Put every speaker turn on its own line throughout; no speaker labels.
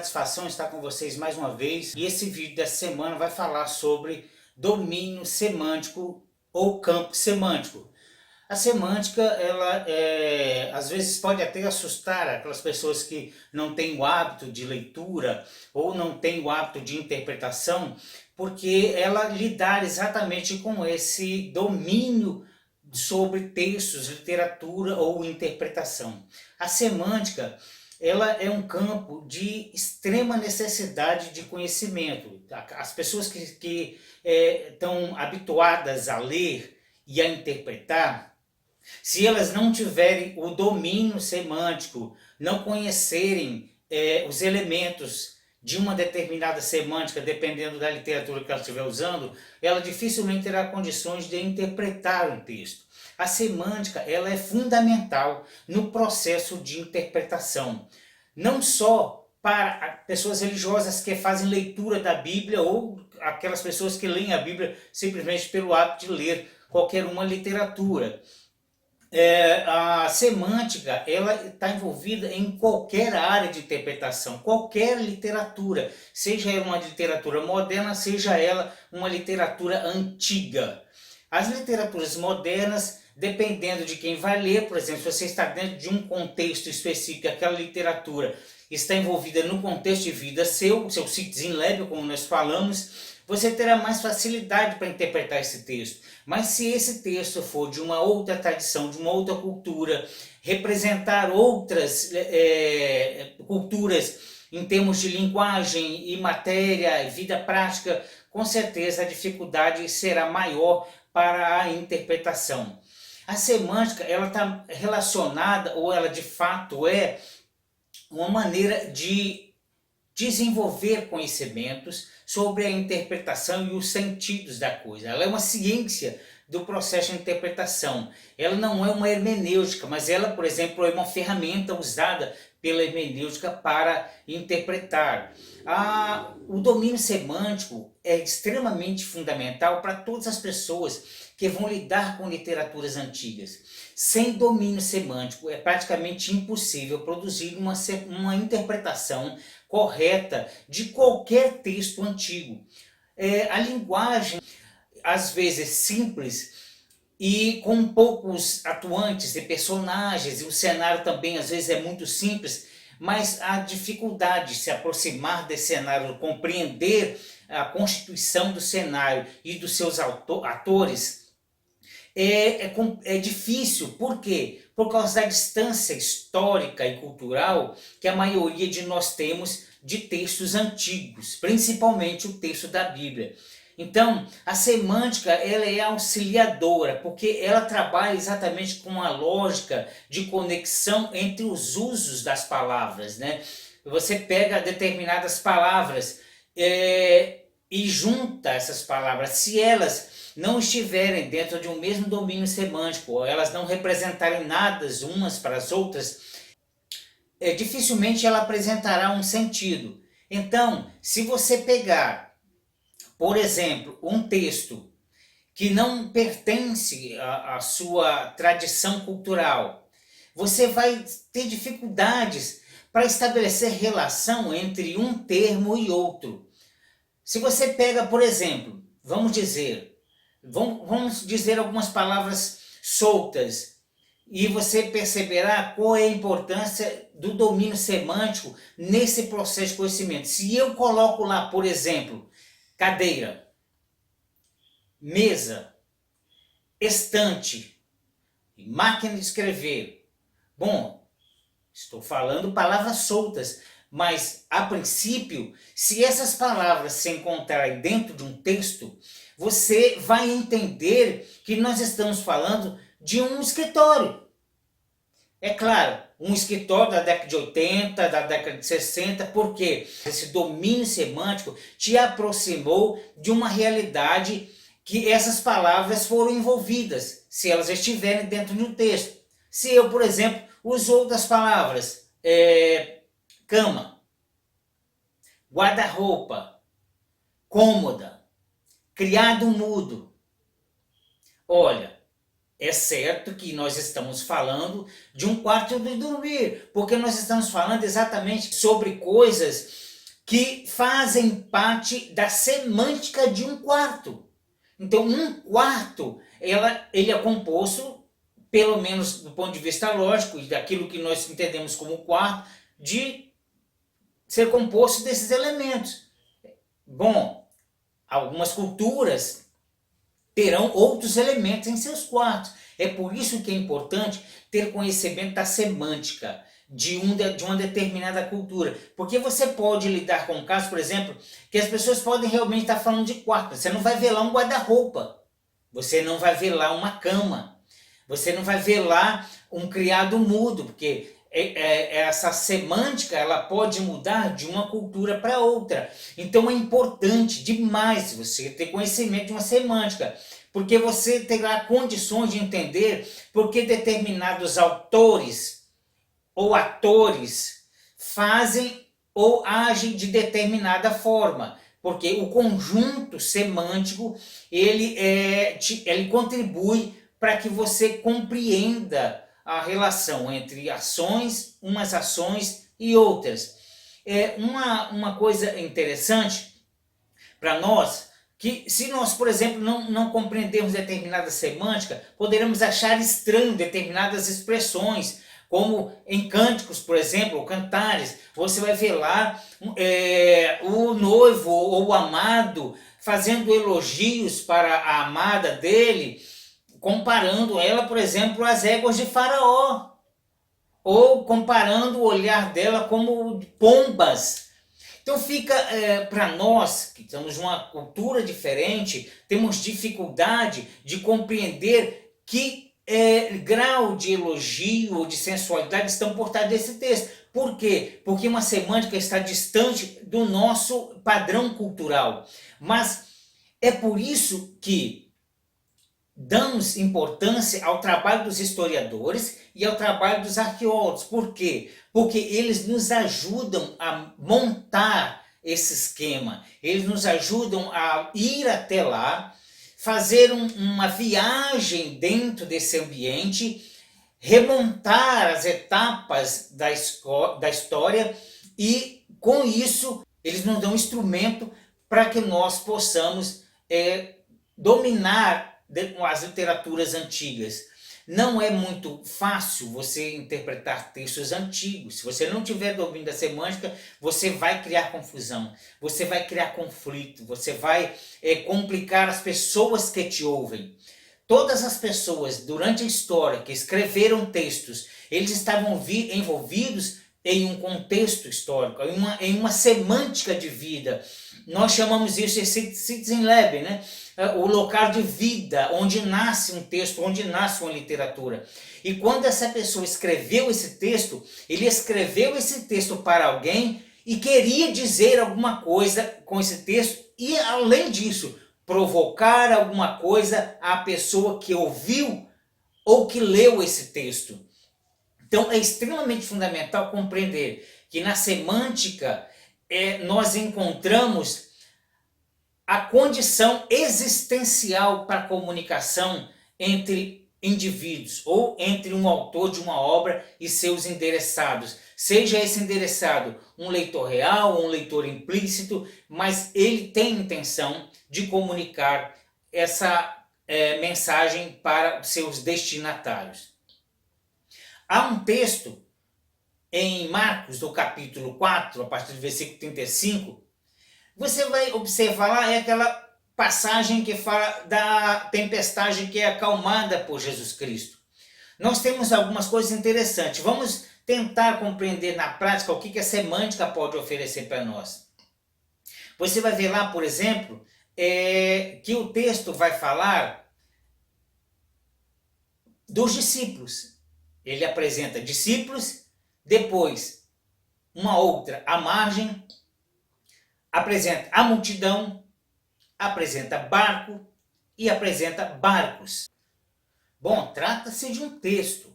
satisfação estar com vocês mais uma vez. E esse vídeo dessa semana vai falar sobre domínio semântico ou campo semântico. A semântica, ela às vezes pode até assustar aquelas pessoas que não têm o hábito de leitura ou não têm o hábito de interpretação, porque ela lidar exatamente com esse domínio sobre textos, literatura ou interpretação. A semântica, ela é um campo de extrema necessidade de conhecimento. As pessoas que estão habituadas a ler e a interpretar, se elas não tiverem o domínio semântico, não conhecerem os elementos de uma determinada semântica, dependendo da literatura que ela estiver usando, ela dificilmente terá condições de interpretar um texto. A semântica, ela é fundamental no processo de interpretação, não só para pessoas religiosas que fazem leitura da Bíblia ou aquelas pessoas que leem a Bíblia simplesmente pelo hábito de ler qualquer uma literatura. A semântica, ela está envolvida em qualquer área de interpretação, qualquer literatura, seja ela uma literatura moderna, seja ela uma literatura antiga. As literaturas modernas, dependendo de quem vai ler, por exemplo, se você está dentro de um contexto específico, aquela literatura está envolvida no contexto de vida seu citizen level, como nós falamos, você terá mais facilidade para interpretar esse texto. Mas se esse texto for de uma outra tradição, de uma outra cultura, representar outras culturas em termos de linguagem e matéria e vida prática, com certeza a dificuldade será maior para a interpretação. A semântica, ela está relacionada, ou ela de fato é uma maneira de desenvolver conhecimentos sobre a interpretação e os sentidos da coisa. Ela é uma ciência do processo de interpretação. Ela não é uma hermenêutica, mas ela, por exemplo, é uma ferramenta usada pela hermenêutica para interpretar. O domínio semântico é extremamente fundamental para todas as pessoas que vão lidar com literaturas antigas. Sem domínio semântico é praticamente impossível produzir uma interpretação correta de qualquer texto antigo. A linguagem, às vezes simples e com poucos atuantes e personagens, e o cenário também às vezes é muito simples, mas a dificuldade de se aproximar desse cenário, compreender a constituição do cenário e dos seus atores, é difícil. Por quê? Por causa da distância histórica e cultural que a maioria de nós temos de textos antigos, principalmente o texto da Bíblia. Então, a semântica, ela é auxiliadora, porque ela trabalha exatamente com a lógica de conexão entre os usos das palavras, né? Você pega determinadas palavras e junta essas palavras. Se elas não estiverem dentro de um mesmo domínio semântico, ou elas não representarem nada umas para as outras, dificilmente ela apresentará um sentido. Então, se você pegar, por exemplo, um texto que não pertence à sua tradição cultural, você vai ter dificuldades para estabelecer relação entre um termo e outro. Se você pega, por exemplo, vamos dizer algumas palavras soltas, e você perceberá qual é a importância do domínio semântico nesse processo de conhecimento. Se eu coloco lá, por exemplo, cadeira, mesa, estante, máquina de escrever, bom, estou falando palavras soltas, mas a princípio, se essas palavras se encontrarem dentro de um texto, você vai entender que nós estamos falando de um escritório. É claro, um escritório da década de 80, da década de 60, porque esse domínio semântico te aproximou de uma realidade que essas palavras foram envolvidas, se elas estiverem dentro de um texto. Se eu, por exemplo, uso outras palavras, cama, guarda-roupa, cômoda, criado mudo. Olha, é certo que nós estamos falando de um quarto de dormir, porque nós estamos falando exatamente sobre coisas que fazem parte da semântica de um quarto. Então, um quarto, ele é composto, pelo menos do ponto de vista lógico, e daquilo que nós entendemos como quarto, de ser composto desses elementos. Bom, algumas culturas terão outros elementos em seus quartos. É por isso que é importante ter conhecimento da semântica de uma determinada cultura. Porque você pode lidar com casos, por exemplo, que as pessoas podem realmente estar falando de quarto. Você não vai ver lá um guarda-roupa. Você não vai ver lá uma cama. Você não vai ver lá um criado mudo, porque essa semântica ela pode mudar de uma cultura para outra. Então é importante demais você ter conhecimento de uma semântica, porque você terá condições de entender por que determinados autores ou atores fazem ou agem de determinada forma. Porque o conjunto semântico ele contribui para que você compreenda a relação entre umas ações e outras. Uma coisa interessante para nós, que se nós, por exemplo, não compreendermos determinada semântica, poderemos achar estranho determinadas expressões, como em cânticos, por exemplo, ou cantares, você vai ver lá o noivo ou o amado fazendo elogios para a amada dele, comparando ela, por exemplo, às éguas de Faraó, ou comparando o olhar dela como pombas. Então fica para nós, que estamos numa cultura diferente, temos dificuldade de compreender que grau de elogio ou de sensualidade estão por trás desse texto. Por quê? Porque uma semântica está distante do nosso padrão cultural. Mas é por isso que damos importância ao trabalho dos historiadores e ao trabalho dos arqueólogos. Por quê? Porque eles nos ajudam a montar esse esquema, eles nos ajudam a ir até lá, fazer uma viagem dentro desse ambiente, remontar as etapas da história e, com isso, eles nos dão um instrumento para que nós possamos dominar as literaturas antigas. Não é muito fácil você interpretar textos antigos. Se você não tiver domínio da semântica, você vai criar confusão, você vai criar conflito, você vai complicar as pessoas que te ouvem. Todas as pessoas durante a história que escreveram textos, eles estavam envolvidos em um contexto histórico, em uma semântica de vida. Nós chamamos isso de Sitzenleben, né? O local de vida, onde nasce um texto, onde nasce uma literatura. E quando essa pessoa escreveu esse texto, ele escreveu esse texto para alguém e queria dizer alguma coisa com esse texto e, além disso, provocar alguma coisa à pessoa que ouviu ou que leu esse texto. Então é extremamente fundamental compreender que na semântica nós encontramos a condição existencial para a comunicação entre indivíduos ou entre um autor de uma obra e seus endereçados. Seja esse endereçado um leitor real ou um leitor implícito, mas ele tem intenção de comunicar essa mensagem para seus destinatários. Há um texto em Marcos, do capítulo 4, a partir do versículo 35, você vai observar lá, é aquela passagem que fala da tempestade que é acalmada por Jesus Cristo. Nós temos algumas coisas interessantes. Vamos tentar compreender na prática o que a semântica pode oferecer para nós. Você vai ver lá, por exemplo, que o texto vai falar dos discípulos. Ele apresenta discípulos, depois uma outra à margem, apresenta a multidão, apresenta barco e apresenta barcos. Bom, trata-se de um texto.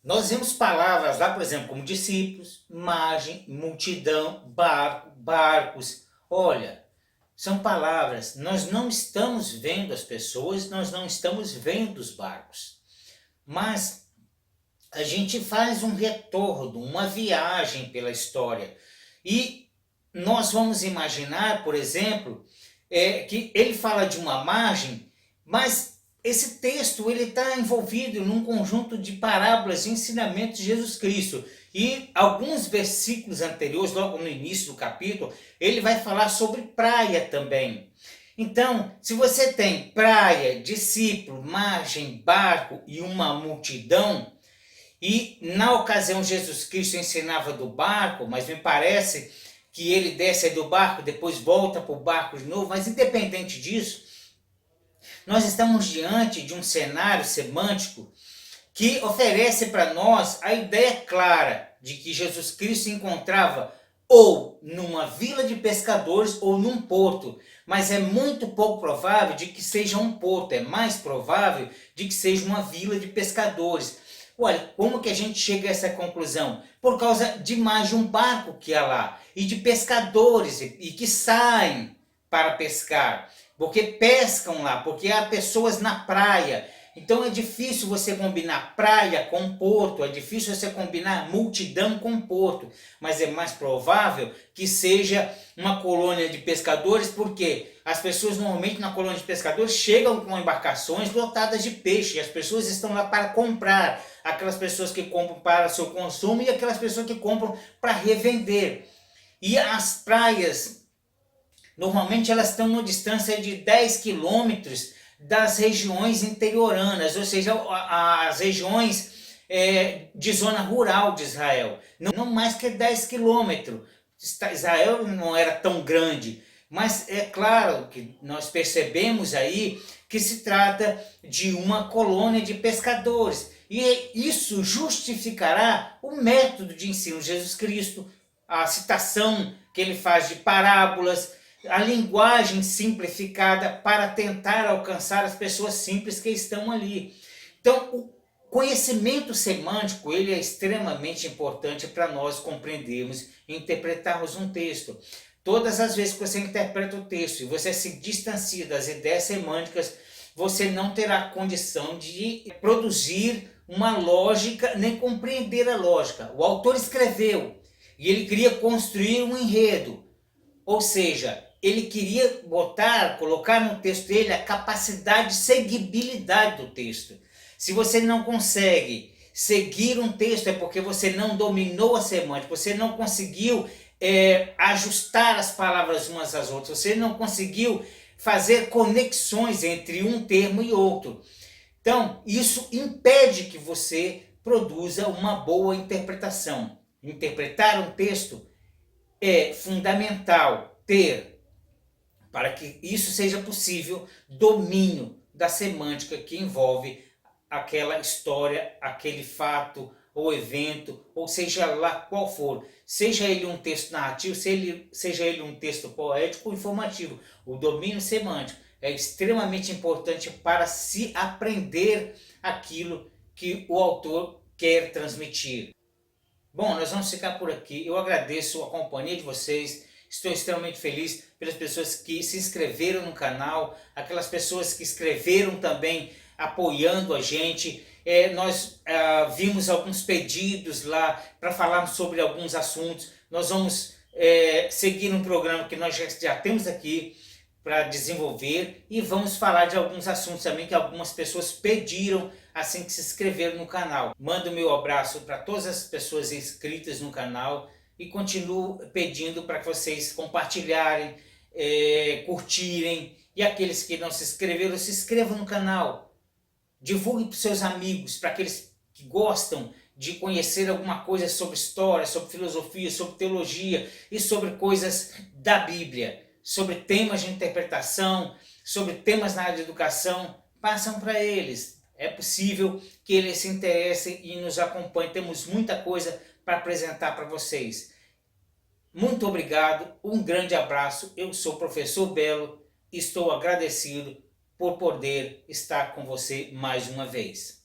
Nós vemos palavras lá, por exemplo, como discípulos, margem, multidão, barco, barcos. Olha, são palavras. Nós não estamos vendo as pessoas, nós não estamos vendo os barcos. Mas a gente faz um retorno, uma viagem pela história. E nós vamos imaginar, por exemplo, que ele fala de uma margem, mas esse texto ele está envolvido num conjunto de parábolas e ensinamentos de Jesus Cristo. E alguns versículos anteriores, logo no início do capítulo, ele vai falar sobre praia também. Então, se você tem praia, discípulo, margem, barco e uma multidão, e na ocasião Jesus Cristo ensinava do barco, mas me parece que ele desce do barco, depois volta para o barco de novo, mas independente disso, nós estamos diante de um cenário semântico que oferece para nós a ideia clara de que Jesus Cristo se encontrava ou numa vila de pescadores ou num porto, mas é muito pouco provável de que seja um porto, é mais provável de que seja uma vila de pescadores. Olha, como que a gente chega a essa conclusão? Por causa de mais de um barco que há lá, e de pescadores, e que saem para pescar, porque pescam lá, porque há pessoas na praia. Então é difícil você combinar praia com porto, é difícil você combinar multidão com porto, mas é mais provável que seja uma colônia de pescadores, porque as pessoas normalmente na colônia de pescadores chegam com embarcações lotadas de peixe, e as pessoas estão lá para comprar, aquelas pessoas que compram para seu consumo e aquelas pessoas que compram para revender. E as praias, normalmente elas estão numa distância de 10 quilômetros das regiões interioranas, ou seja, as regiões de zona rural de Israel. Não mais que 10 quilômetros. Israel não era tão grande, mas é claro que nós percebemos aí que se trata de uma colônia de pescadores. E isso justificará o método de ensino de Jesus Cristo, a citação que ele faz de parábolas, a linguagem simplificada para tentar alcançar as pessoas simples que estão ali. Então, o conhecimento semântico ele é extremamente importante para nós compreendermos e interpretarmos um texto. Todas as vezes que você interpreta o texto e você se distancia das ideias semânticas, você não terá condição de produzir uma lógica, nem compreender a lógica. O autor escreveu e ele queria construir um enredo, ou seja, ele queria colocar no texto dele a capacidade de seguibilidade do texto. Se você não consegue seguir um texto, é porque você não dominou a semântica, você não conseguiu ajustar as palavras umas às outras, você não conseguiu fazer conexões entre um termo e outro. Então, isso impede que você produza uma boa interpretação. Interpretar um texto é fundamental ter, para que isso seja possível, domínio da semântica que envolve aquela história, aquele fato ou evento, ou seja lá qual for. Seja ele um texto narrativo, seja ele um texto poético ou informativo. O domínio semântico é extremamente importante para se aprender aquilo que o autor quer transmitir. Bom, nós vamos ficar por aqui. Eu agradeço a companhia de vocês. Estou extremamente feliz pelas pessoas que se inscreveram no canal, aquelas pessoas que escreveram também apoiando a gente. Nós vimos alguns pedidos lá para falarmos sobre alguns assuntos. Nós vamos seguir um programa que nós já temos aqui para desenvolver e vamos falar de alguns assuntos também que algumas pessoas pediram assim que se inscreveram no canal. Mando meu abraço para todas as pessoas inscritas no canal e continuo pedindo para que vocês compartilharem, curtirem, e aqueles que não se inscreveram, se inscrevam no canal. Divulguem para os seus amigos, para aqueles que gostam de conhecer alguma coisa sobre história, sobre filosofia, sobre teologia e sobre coisas da Bíblia, sobre temas de interpretação, sobre temas na área de educação. Passam para eles. É possível que eles se interessem e nos acompanhem. Temos muita coisa para apresentar para vocês. Muito obrigado, um grande abraço. Eu sou o professor Belo e estou agradecido por poder estar com você mais uma vez.